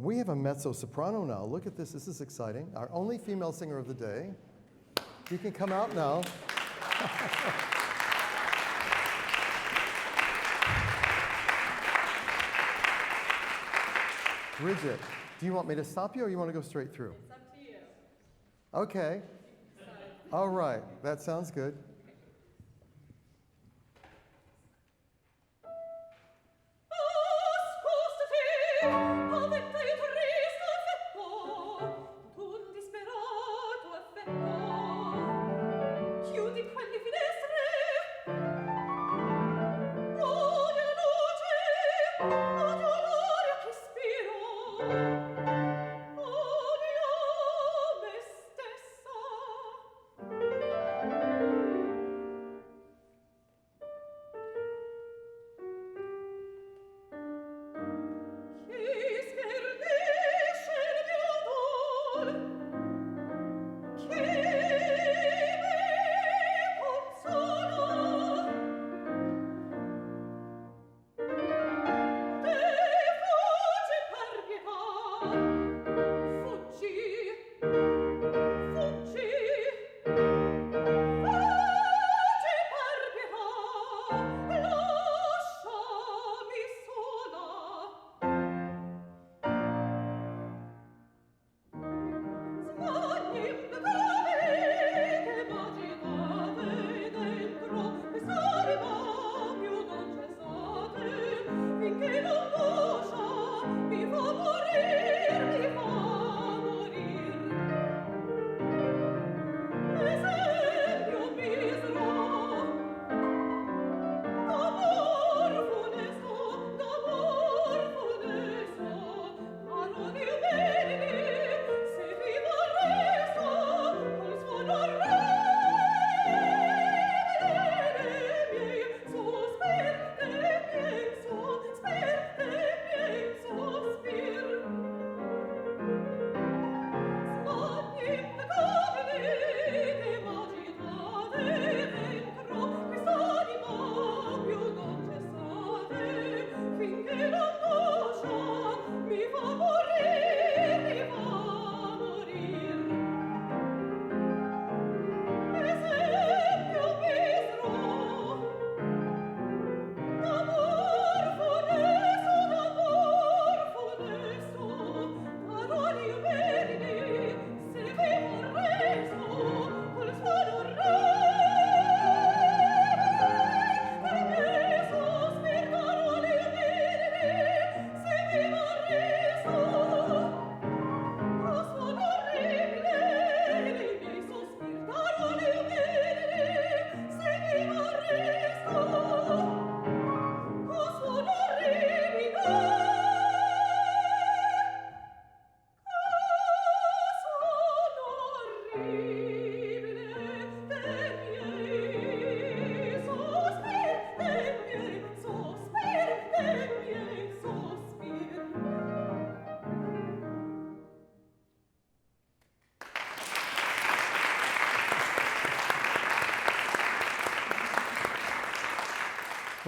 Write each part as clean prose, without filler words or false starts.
we have a mezzo soprano now. Look at this. This is exciting. Our only female singer of the day. You can come out now. Bridget, do you want me to stop you or you want to go straight through? It's up to you. Okay. All right. That sounds good.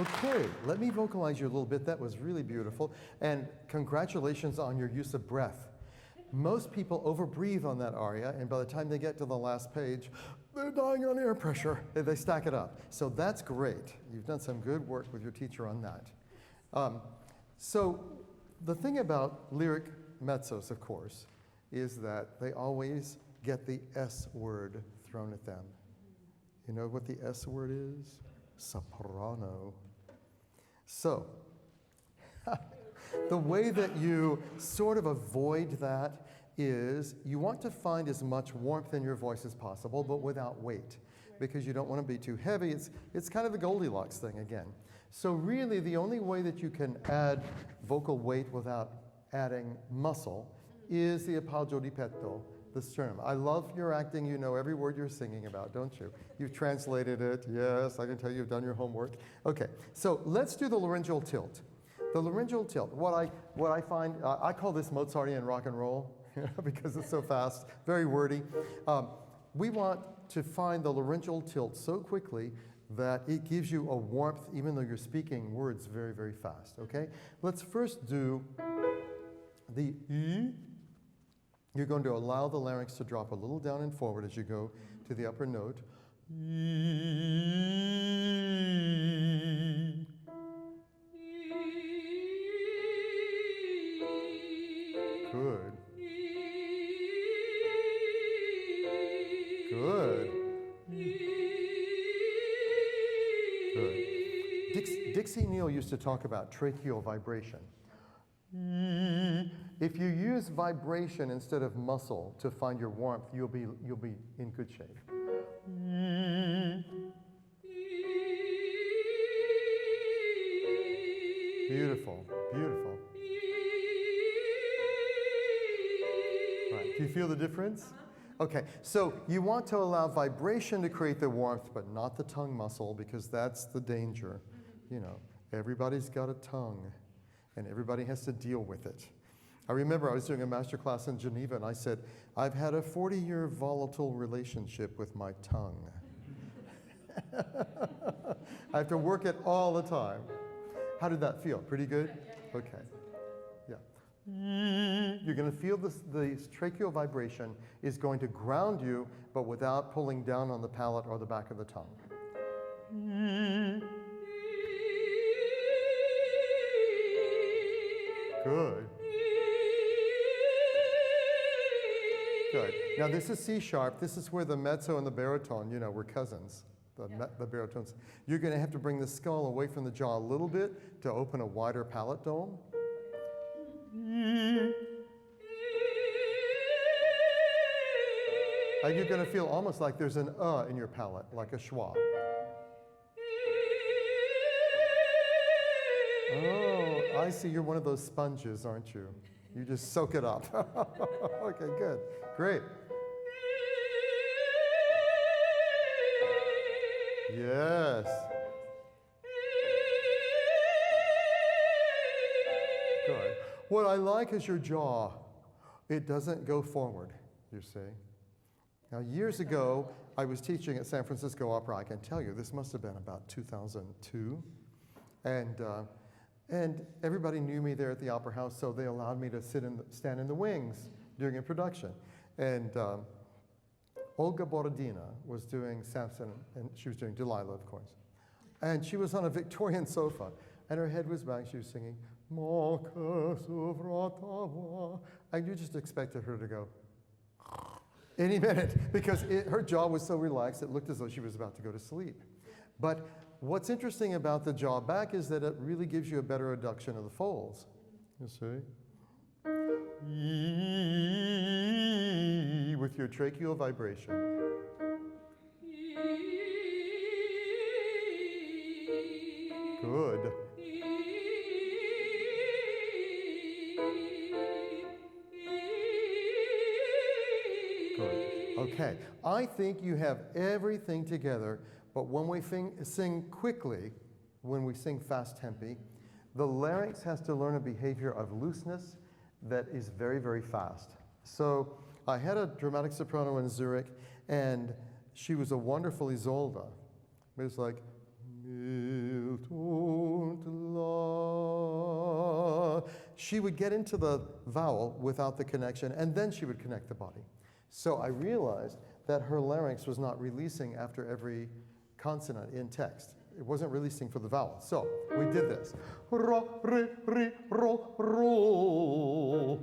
Okay, let me vocalize you a little bit. That was really beautiful. And congratulations on your use of breath. Most people overbreathe on that aria, and by the time they get to the last page, they're dying on air pressure. They stack it up. So that's great. You've done some good work with your teacher on that. So the thing about lyric mezzos, of course, is that they always get the S word thrown at them. You know what the S word is? Soprano. So, the way that you sort of avoid that is you want to find as much warmth in your voice as possible, but without weight, because you don't want to be too heavy. It's kind of the Goldilocks thing again. So really, the only way that you can add vocal weight without adding muscle is the appoggio di petto, the sternum. I love your acting. You know every word you're singing about, don't you? You've translated it. Yes, I can tell you've done your homework. Okay, so let's do the laryngeal tilt. The laryngeal tilt, what I find, I call this Mozartian rock and roll, because it's so fast, very wordy. We want to find the laryngeal tilt so quickly that it gives you a warmth even though you're speaking words very, very fast, okay? Let's first do The E, you're going to allow the larynx to drop a little down and forward as you go to the upper note. E. Good. Good. Good. Dixie Neal used to talk about tracheal vibration. If you use vibration instead of muscle to find your warmth, you'll be in good shape. Beautiful, beautiful. Right. Do you feel the difference? Okay, so you want to allow vibration to create the warmth, but not the tongue muscle, because that's the danger. You know, everybody's got a tongue, and everybody has to deal with it. I remember I was doing a master class in Geneva, and I said, I've had a 40-year volatile relationship with my tongue. I have to work it all the time. How did that feel? Pretty good? Okay. Yeah. You're going to feel the tracheal vibration is going to ground you, but without pulling down on the palate or the back of the tongue. Good. Good. Now this is C sharp. This is where the mezzo and the baritone, you know, were cousins. The baritones. You're going to have to bring the skull away from the jaw a little bit to open a wider palate dome. And you're going to feel almost like there's an in your palate, like a schwa. Oh, I see. You're one of those sponges, aren't you? You just soak it up. Okay, good. Great. Yes. Good. What I like is your jaw. It doesn't go forward, you see. Now, years ago, I was teaching at San Francisco Opera. I can tell you, this must have been about 2002. And everybody knew me there at the Opera House, so they allowed me to stand in the wings during a production. And Olga Borodina was doing Samson, and she was doing Delilah, of course. And she was on a Victorian sofa, and her head was back. She was singing, and you just expected her to go any minute, because her jaw was so relaxed, it looked as though she was about to go to sleep. But what's interesting about the jaw back is that it really gives you a better adduction of the folds. You see? With your tracheal vibration. Good. Good. Okay. I think you have everything together, but when we sing quickly, when we sing fast tempi, the larynx has to learn a behavior of looseness that is very, very fast. So I had a dramatic soprano in Zurich, and she was a wonderful Isolde. It was like, she would get into the vowel without the connection, and then she would connect the body. So I realized that her larynx was not releasing after every consonant in text. It wasn't releasing for the vowel. So we did this. Ro, re, re, ro, ro.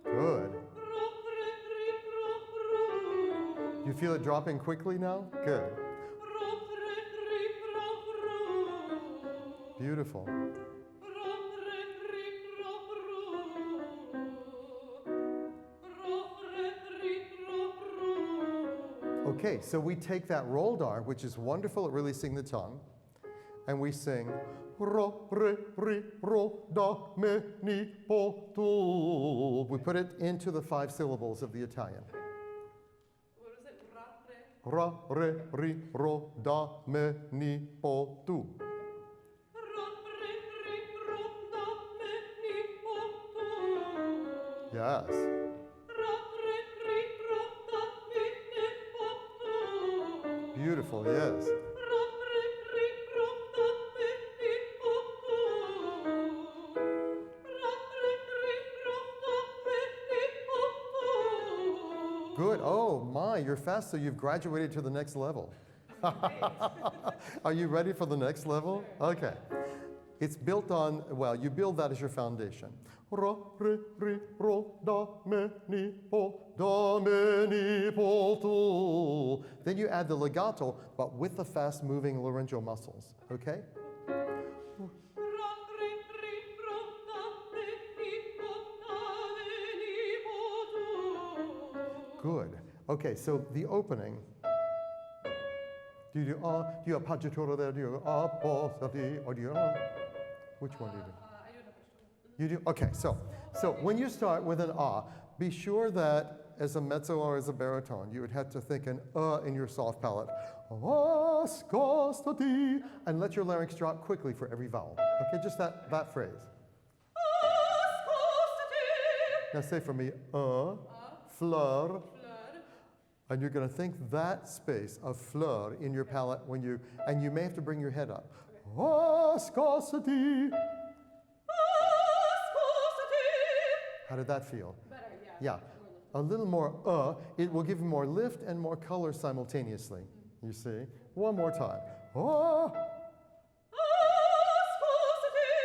Good. You feel it dropping quickly now? Good. Beautiful. Okay, so we take that roll-dar, which is wonderful at releasing the tongue, and we sing ro, re, re, ro, da, me, ni, po, tu. We put it into the 5 syllables of the Italian. What is it? Ra, re, ri, ro, da, me, ni, po, tu. Yes. Beautiful, yes. Good. Oh my, you're fast, so you've graduated to the next level. Are you ready for the next level? Okay. It's built on, well, you build that as your foundation. Ra, re, re, ro, da, me, ni, po, da, me, ni, po, tu. Then you add the legato, but with the fast moving laryngeal muscles, okay? Good. Okay, so the opening. Do you do do you have paggiatura there? Do you or do you which one do you do? I do know which one. You do? Okay, so when you start with an be sure that as a mezzo or as a baritone, you would have to think an in your soft palate. And let your larynx drop quickly for every vowel. Okay, just that phrase. Now say for me, fleur. And you're going to think that space of fleur in your palate and you may have to bring your head up. Viscosity. How did that feel? Better, yeah. Yeah. A little more it will give you more lift and more color simultaneously. You see? One more time.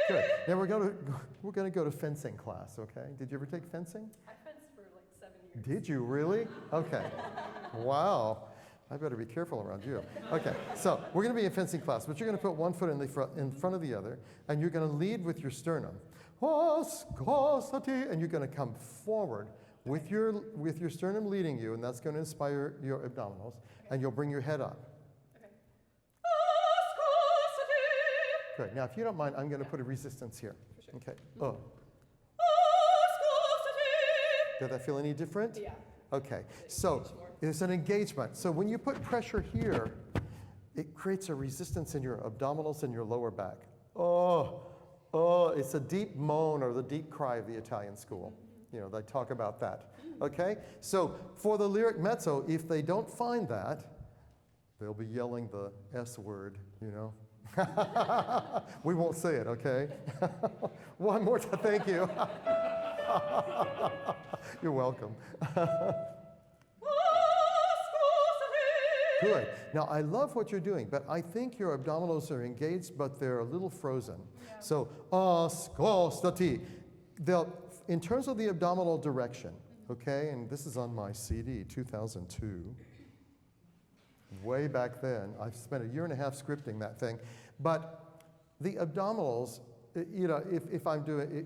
Good. Now we're going to go to fencing class, okay? Did you ever take fencing? I fenced for like 7 years. Did you really? Okay. Wow. I better be careful around you. Okay, so we're going to be in fencing class, but you're going to put one foot in front of the other, and you're going to lead with your sternum. And you're going to come forward with your sternum leading you, and that's going to inspire your abdominals, and you'll bring your head up. Okay. Great. Now, if you don't mind, I'm going to put a resistance here. For sure. Okay. Did that feel any different? Yeah. Okay. So it's an engagement. So when you put pressure here, it creates a resistance in your abdominals and your lower back. It's a deep moan or the deep cry of the Italian school. You know, they talk about that. Okay? So for the lyric mezzo, if they don't find that, they'll be yelling the S word, you know. We won't say it, okay? One more time, thank you. You're welcome. Good. Now, I love what you're doing, but I think your abdominals are engaged, but they're a little frozen. Yeah. So, ascoltati. In terms of the abdominal direction, okay, and this is on my CD, 2002. Way back then. I've spent a year and a half scripting that thing. But the abdominals, you know, if I'm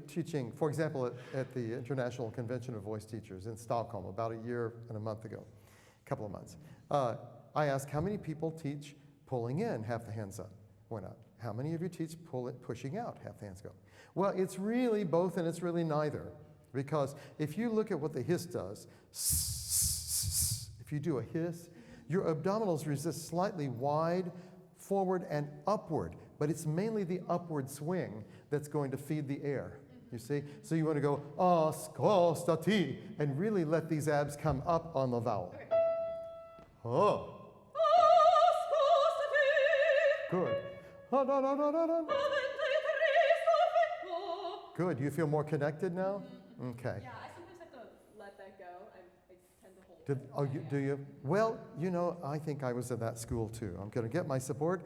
teaching, for example, at the International Convention of Voice Teachers in Stockholm about a year and a month ago, a couple of months, I asked how many people teach pulling in, half the hands up, went up. How many of you teach pushing out, half the hands go? Well, it's really both and it's really neither. Because if you look at what the hiss does, if you do a hiss, your abdominals resist slightly wide, forward, and upward. But it's mainly the upward swing that's going to feed the air. You see? So you want to go, ascoltati, and really let these abs come up on the vowel. Oh. Good. Good. You feel more connected now? Okay. Yeah, I sometimes have to let that go. I tend to hold it. Do you? Well, you know, I think I was at that school too. I'm going to get my support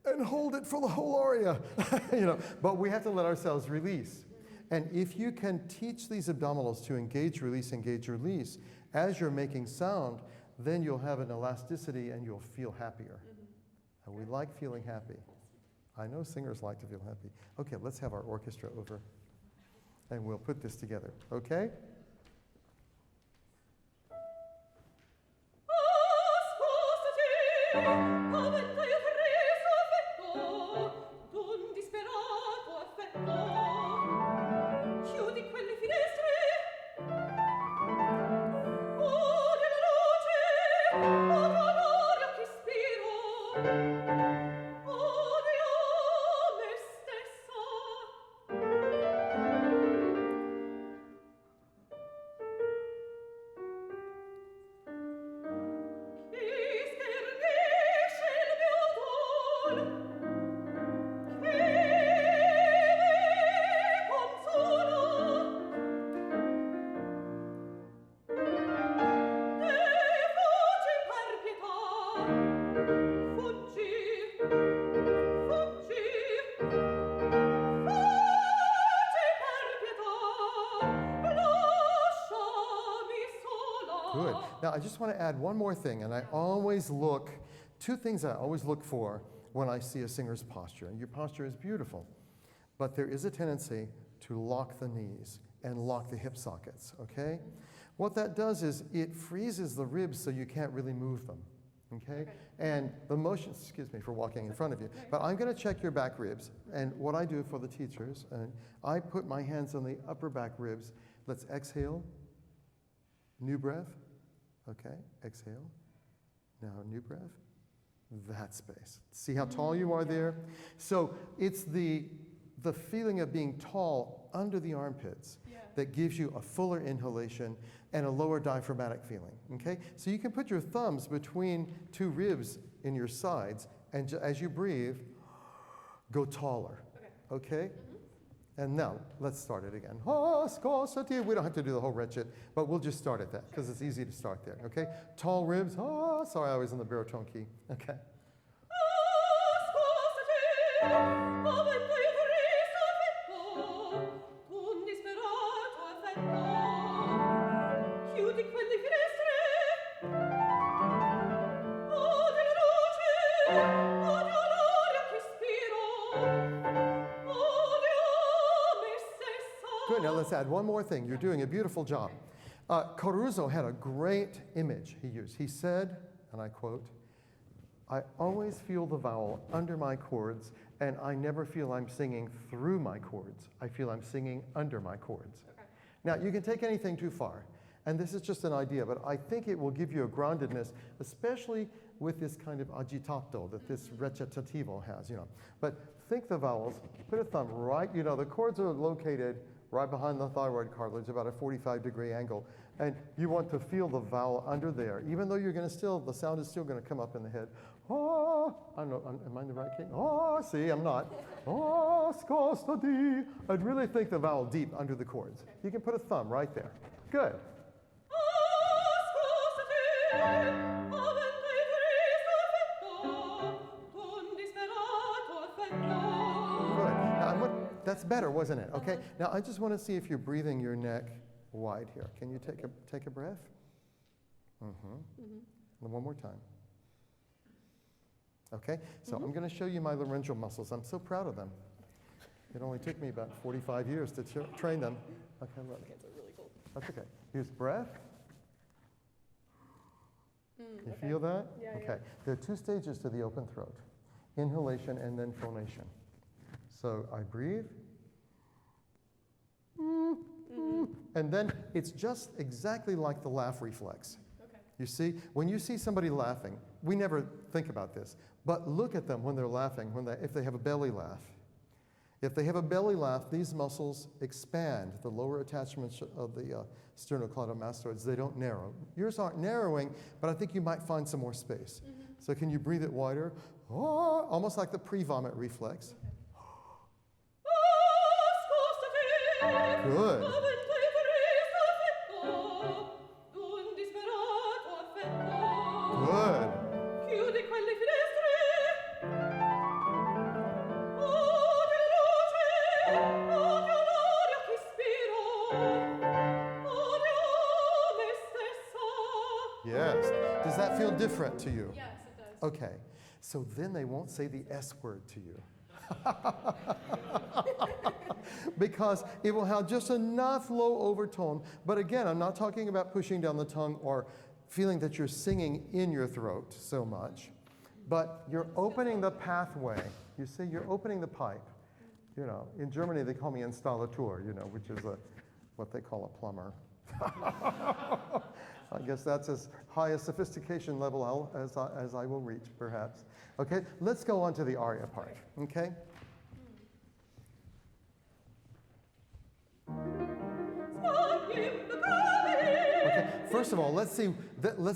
and hold it for the whole aria. You know, but we have to let ourselves release. And if you can teach these abdominals to engage, release, as you're making sound, then you'll have an elasticity and you'll feel happier. And we like feeling happy. I know singers like to feel happy. Okay, let's have our orchestra over and we'll put this together, okay? Good. Now, I just want to add one more thing, and I always look, two things I always look for when I see a singer's posture. And your posture is beautiful, but there is a tendency to lock the knees and lock the hip sockets, okay? What that does is it freezes the ribs so you can't really move them, okay? And the motion, excuse me for walking in front of you, but I'm going to check your back ribs. And what I do for the teachers, I put my hands on the upper back ribs. Let's exhale. New breath. Okay, exhale. Now, new breath. That space. See how tall you are there? So it's the feeling of being tall under the armpits that gives you a fuller inhalation and a lower diaphragmatic feeling, okay? So you can put your thumbs between two ribs in your sides, and as you breathe, go taller, okay? And now, let's start it again. We don't have to do the whole wretched, but we'll just start at that, because it's easy to start there, okay? Tall ribs, sorry, I was in the baritone key, okay? Good, now let's add one more thing. You're doing a beautiful job. Caruso had a great image he used. He said, and I quote, "I always feel the vowel under my chords, and I never feel I'm singing through my chords. I feel I'm singing under my chords." Okay. Now, you can take anything too far, and this is just an idea, but I think it will give you a groundedness, especially with this kind of agitato that this recitativo has, you know. But think the vowels, put a thumb right, you know, the chords are located right behind the thyroid cartilage, about a 45-degree angle. And you want to feel the vowel under there, even though you're going to the sound is still going to come up in the head. Oh, I don't know, am I in the right key? Oh, see, I'm not. Oh, scosta di. I'd really think the vowel deep under the chords. You can put a thumb right there. Good. That's better, wasn't it? Okay. Now I just want to see if you're breathing your neck wide here. Can you take a breath? And one more time. Okay. So I'm going to show you my laryngeal muscles. I'm so proud of them. It only took me about 45 years to train them. Okay, look. Okay, so really cool. That's okay. Here's breath. You feel that? Yeah. Okay. Yeah. There are two stages to the open throat: inhalation and then phonation. So I breathe, and then it's just exactly like the laugh reflex. Okay. You see, when you see somebody laughing, we never think about this, but look at them when they're laughing, if they have a belly laugh. If they have a belly laugh, these muscles expand, the lower attachments of the sternocleidomastoids, they don't narrow. Yours aren't narrowing, but I think you might find some more space. So can you breathe it wider? Oh, almost like the pre-vomit reflex. Good. Good. Yes. Does that feel different to you? Yes, it does. Okay. So then they won't say the S word to you. Because it will have just enough low overtone. But again, I'm not talking about pushing down the tongue or feeling that you're singing in your throat so much. But you're opening the pathway. You see, you're opening the pipe. You know, in Germany they call me Installateur, you know, which is what they call a plumber. I guess that's as high a sophistication level as I will reach, perhaps. Okay, let's go on to the aria part, okay? Okay, first of all, let's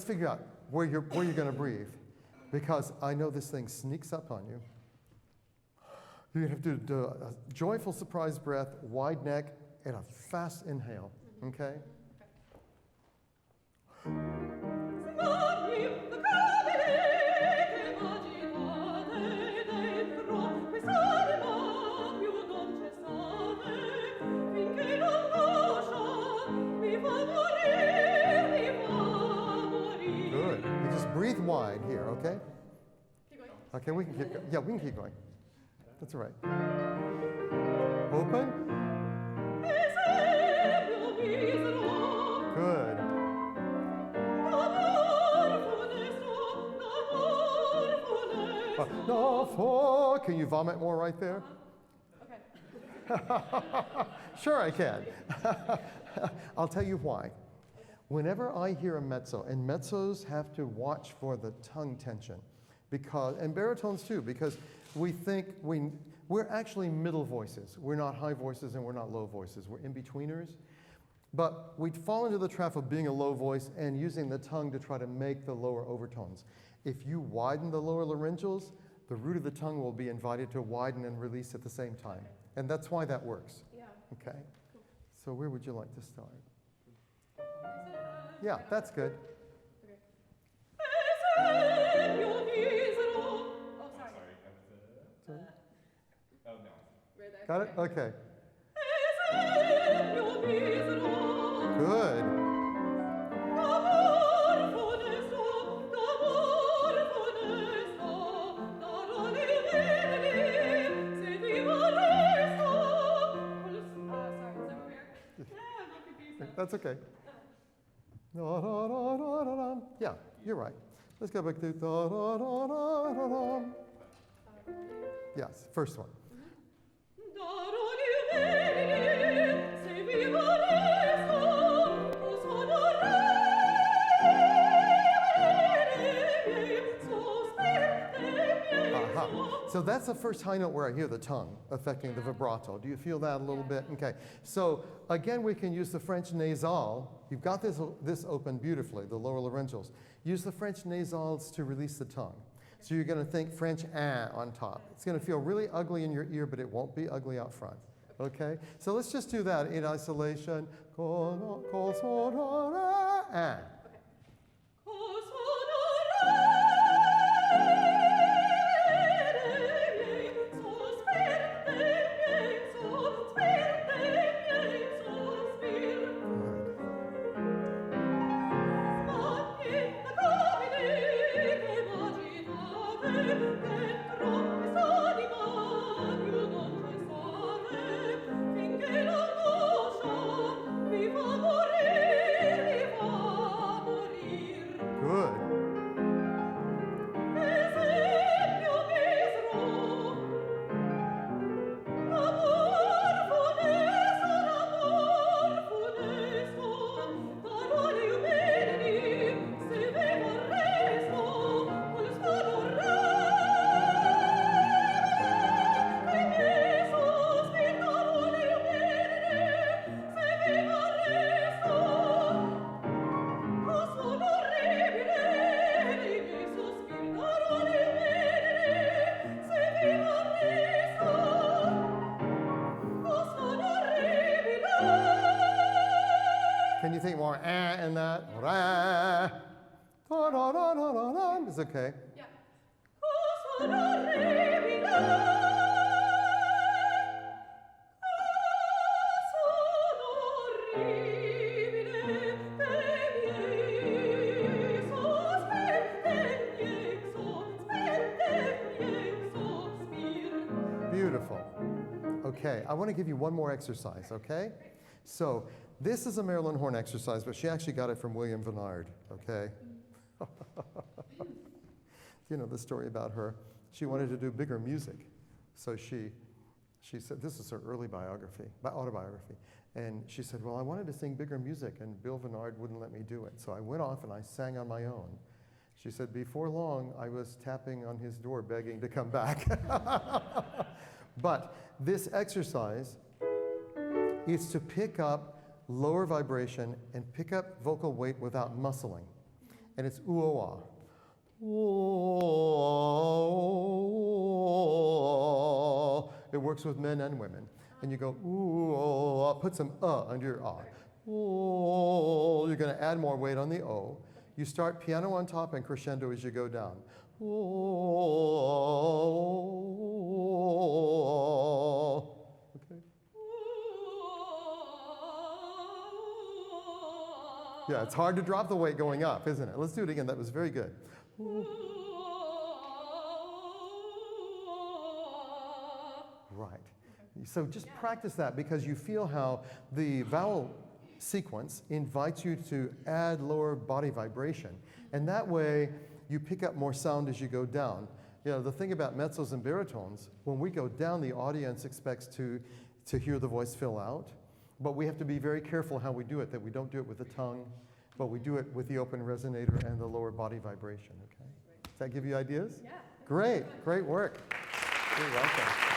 figure out where you're going to breathe, because I know this thing sneaks up on you. You're going to have to do a joyful surprise breath, wide neck, and a fast inhale, okay? Okay, we can keep going. Yeah, we can keep going. That's all right. Open. Good. Can you vomit more right there? Okay. Sure I can. I'll tell you why. Whenever I hear a mezzo, and mezzos have to watch for the tongue tension, and baritones too, because we think we're actually middle voices. We're not high voices and we're not low voices. We're in-betweeners. But we fall into the trap of being a low voice and using the tongue to try to make the lower overtones. If you widen the lower laryngeals, the root of the tongue will be invited to widen and release at the same time. And that's why that works. Yeah. Okay? So where would you like to start? Yeah, that's good. Okay. Oh, sorry. Sorry? Oh, no. Right there. Got it? Okay. Good. That's okay. Yeah, you're right. Let's go back to yes, first one. So that's the first high note where I hear the tongue affecting the vibrato. Do you feel that a little bit? Okay. So again, we can use the French nasal. You've got this open beautifully, the lower laryngeals. Use the French nasals to release the tongue. So you're going to think French on top. It's going to feel really ugly in your ear, but it won't be ugly out front. Okay? So let's just do that in isolation. Can you think more in that? It's okay. Yeah. Beautiful. Okay, I want to give you one more exercise, okay? So this is a Marilyn Horne exercise, but she actually got it from William Vennard, okay? You know the story about her. She wanted to do bigger music. So she said, this is her early autobiography. And she said, well, I wanted to sing bigger music, and Bill Vennard wouldn't let me do it. So I went off and I sang on my own. She said, before long, I was tapping on his door begging to come back. But this exercise is to pick up lower vibration and pick up vocal weight without muscling. And it's ooh-oh-ah. Ooh-oh-ah. It works with men and women. And you go ooh-oh-ah, put some under your ah. Ooh, you're going to add more weight on the O. You start piano on top and crescendo as you go down. Ooh. Okay. Yeah, it's hard to drop the weight going up, isn't it? Let's do it again. That was very good. So just practice that, because you feel how the vowel sequence invites you to add lower body vibration. And that way, you pick up more sound as you go down. You know, the thing about mezzos and baritones, when we go down, the audience expects to hear the voice fill out. But we have to be very careful how we do it, that we don't do it with the tongue, but we do it with the open resonator and the lower body vibration, okay? Does that give you ideas? Yeah. Great, great work. You're welcome.